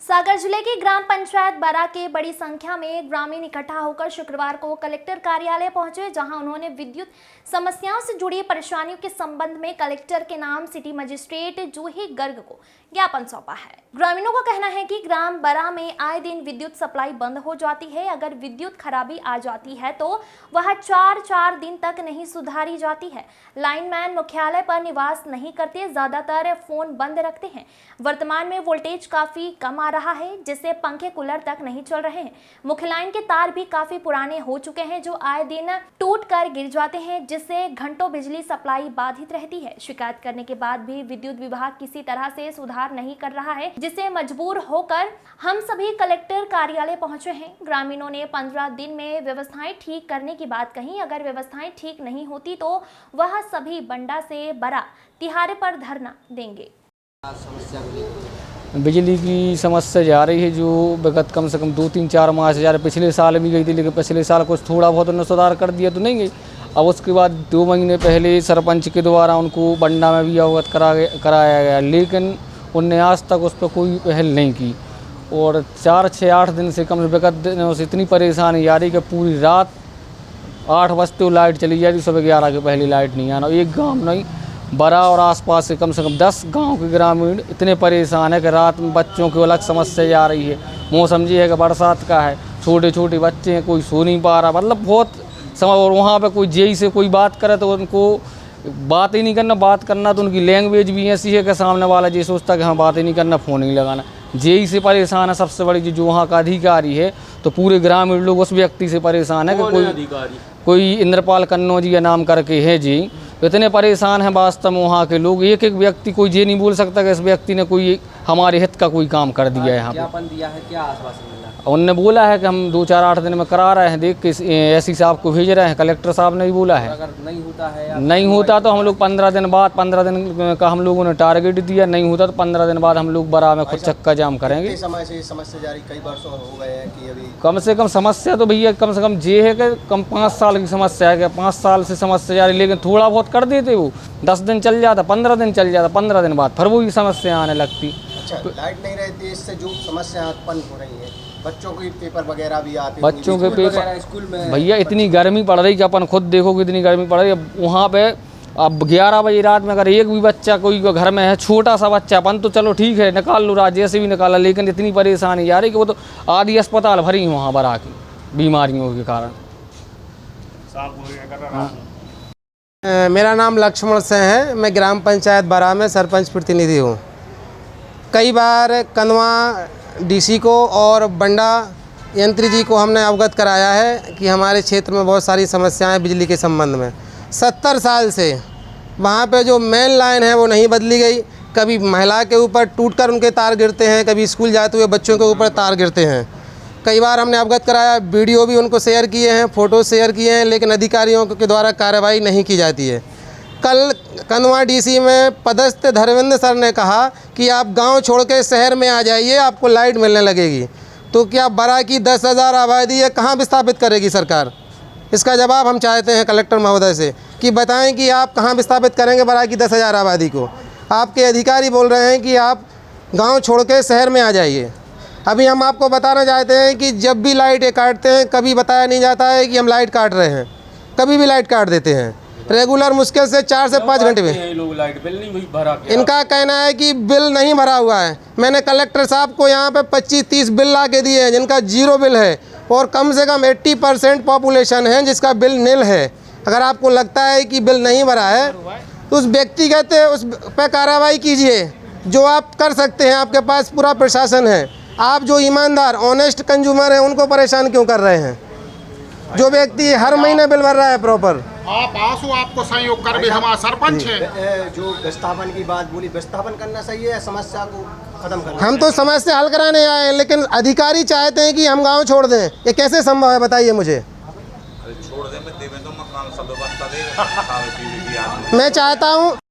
सागर जिले की ग्राम पंचायत बरा के बड़ी संख्या में ग्रामीण इकट्ठा होकर शुक्रवार को कलेक्टर कार्यालय पहुंचे, जहां उन्होंने विद्युत समस्याओं से जुड़ी परेशानियों के संबंध में कलेक्टर के नाम सिटी मजिस्ट्रेट जूही गर्ग को ज्ञापन सौंपा है। ग्रामीणों का कहना है कि ग्राम बरा में आए दिन विद्युत सप्लाई बंद हो जाती है। अगर विद्युत खराबी आ जाती है तो वह 4 दिन तक नहीं सुधारी जाती है। लाइनमैन मुख्यालय पर निवास नहीं करते, ज्यादातर फोन बंद रखते हैं। वर्तमान में वोल्टेज काफी कम आ रहा है, जिससे पंखे कूलर तक नहीं चल रहे हैं। मुख्य लाइन के तार भी काफी पुराने हो चुके हैं, जो आए दिन टूट कर गिर जाते हैं, जिससे घंटों बिजली सप्लाई बाधित रहती है। शिकायत करने के बाद भी विद्युत विभाग किसी तरह से सुधार नहीं कर रहा है, जिससे मजबूर होकर हम सभी कलेक्टर कार्यालय पहुंचे हैं। ग्रामीणों ने 15 दिन में व्यवस्थाएं ठीक करने की बात कही। अगर व्यवस्थाएं ठीक नहीं होती तो वह सभी बंडा से बरा तिहारे पर धरना देंगे। बिजली की समस्या जा रही है, जो विगत कम से कम 2-3-4 माह से जा रही। पिछले साल भी गई थी, लेकिन पिछले साल कुछ थोड़ा बहुत उन्होंने सुधार कर दिया तो नहीं गई। अब उसके बाद 2 महीने पहले सरपंच के द्वारा उनको बंडा में भी अवगत कराया गया, लेकिन उनने आज तक उस पर कोई पहल नहीं की। और 4-6-8 दिन से कम विगत दिनों से इतनी परेशानी आ रही कि पूरी रात 8 बजते लाइट चली जाती, सुबह 11 के पहले लाइट नहीं आना। एक गाँव नहीं, बरा और आसपास से कम 10 गांव के ग्रामीण इतने परेशान है कि रात में बच्चों की अलग समस्या जा रही है। मौसम ये है कि बरसात का है, छोटे छोटे बच्चे हैं, कोई सो नहीं पा रहा, मतलब बहुत समय। और वहाँ पे कोई जेई से कोई बात करे तो उनको बात ही नहीं करना, बात करना तो उनकी लैंग्वेज भी ऐसी है कि सामने वाला ये सोचता कि हाँ बात ही नहीं करना, फ़ोन नहीं लगाना। जेई से परेशान है सबसे बड़ी जो वहाँ का अधिकारी है, तो पूरे ग्रामीण लोग उस व्यक्ति से परेशान है कि कोई इंद्रपाल कन्नौजी नाम करके है जी। इतने परेशान हैं वास्तव में वहाँ के लोग। एक व्यक्ति कोई ये नहीं बोल सकता कि इस व्यक्ति ने कोई हमारे हित का कोई काम कर दिया है। यहाँ ज्ञापन दिया है, क्या आश्वासन मिला? उनने बोला है कि हम 2-4-8 दिन में करा रहे हैं, देख के एससी साहब को भेज रहे हैं। कलेक्टर साहब ने भी बोला है अगर नहीं होता है नहीं होता तो हम लोग 15 दिन बाद, 15 दिन का हम लोगों ने टारगेट दिया। नहीं होता तो 15 दिन बाद हम लोग बरा में खुद चक्का जाम करेंगे। समय से समस्या जारी कई वर्षों हो गए हैं कि अभी कम से कम समस्या तो भैया कम से कम ये है कि कम 5 साल की समस्या है कि 5 साल से समस्या जारी, लेकिन थोड़ा बहुत कर देते वो 10 दिन चल जाता, 15 दिन चल जाता, 15 दिन बाद फिर वही समस्या आने लगती। अच्छा, लाइट नहीं रहती, इससे जो समस्या उत्पन्न हो रही है, बच्चों के पेपर वगैरह भी आते, बच्चों के पेपर स्कूल में भैया इतनी गर्मी पड़ रही कि अपन खुद देखो कि इतनी गर्मी पड़ रही है वहाँ पे। अब 11 बजे रात में अगर एक भी बच्चा कोई घर में है, छोटा सा बच्चा, अपन तो चलो ठीक है निकाल लो, राज्य से भी निकाला, लेकिन इतनी परेशानी आ रही कि वो तो आधी अस्पताल भरी वहाँ बरा की बीमारियों के कारण। मेरा नाम लक्ष्मण सिंह है, मैं ग्राम पंचायत बरा में सरपंच प्रतिनिधि हूँ। कई बार कनवा डीसी को और बंडा यंत्री जी को हमने अवगत कराया है कि हमारे क्षेत्र में बहुत सारी समस्याएं बिजली के संबंध में। 70 साल से वहाँ पे जो मेन लाइन है वो नहीं बदली गई। कभी महिला के ऊपर टूटकर उनके तार गिरते हैं, कभी स्कूल जाते हुए बच्चों के ऊपर तार गिरते हैं। कई बार हमने अवगत कराया, वीडियो भी उनको शेयर किए हैं, फ़ोटो शेयर किए हैं, लेकिन अधिकारियों के द्वारा कार्रवाई नहीं की जाती है। कल कनवा डीसी में पदस्थ धर्मेंद्र सर ने कहा कि आप गांव छोड़ के शहर में आ जाइए, आपको लाइट मिलने लगेगी। तो क्या बरा की 10,000 आबादी है, कहाँ विस्थापित करेगी सरकार? इसका जवाब हम चाहते हैं कलेक्टर महोदय से कि बताएं कि आप कहाँ विस्थापित करेंगे बरा की 10,000 आबादी को। आपके अधिकारी बोल रहे हैं कि आप गाँव छोड़ के शहर में आ जाइए। अभी हम आपको बताना चाहते हैं कि जब भी लाइट काटते हैं, कभी बताया नहीं जाता है कि हम लाइट काट रहे हैं, कभी भी लाइट काट देते हैं रेगुलर, मुश्किल से 4 से 5 घंटे में। लोग लाइट बिल नहीं भरा, इनका कहना है कि बिल नहीं भरा हुआ है। मैंने कलेक्टर साहब को यहाँ पे 25-30 बिल ला के दिए हैं जिनका 0 बिल है, और कम से कम 80% पॉपुलेशन है जिसका बिल नील है। अगर आपको लगता है कि बिल नहीं भरा है तो उस व्यक्तिगत उस पर कार्रवाई कीजिए, जो आप कर सकते हैं। आपके पास पूरा प्रशासन है। आप जो ईमानदार ऑनेस्ट कंज्यूमर हैं उनको परेशान क्यों कर रहे हैं? जो व्यक्ति हर महीने बिल भर रहा है प्रॉपर। आप आंसू आपको सहयोग कर भी हमारा सरपंच है। जो विस्थापन की बात बोली, विस्थापन करना सही है या समस्या को खत्म करना? हम तो समस्या हल कराने आए हैं, लेकिन अधिकारी चाहते हैं कि हम गांव छोड़ दें। ये कैसे संभव है बताइए मुझे। छोड़ दें, मैं देवे तो मकान सब व्यवस्था देगा। मैं चाहता हूं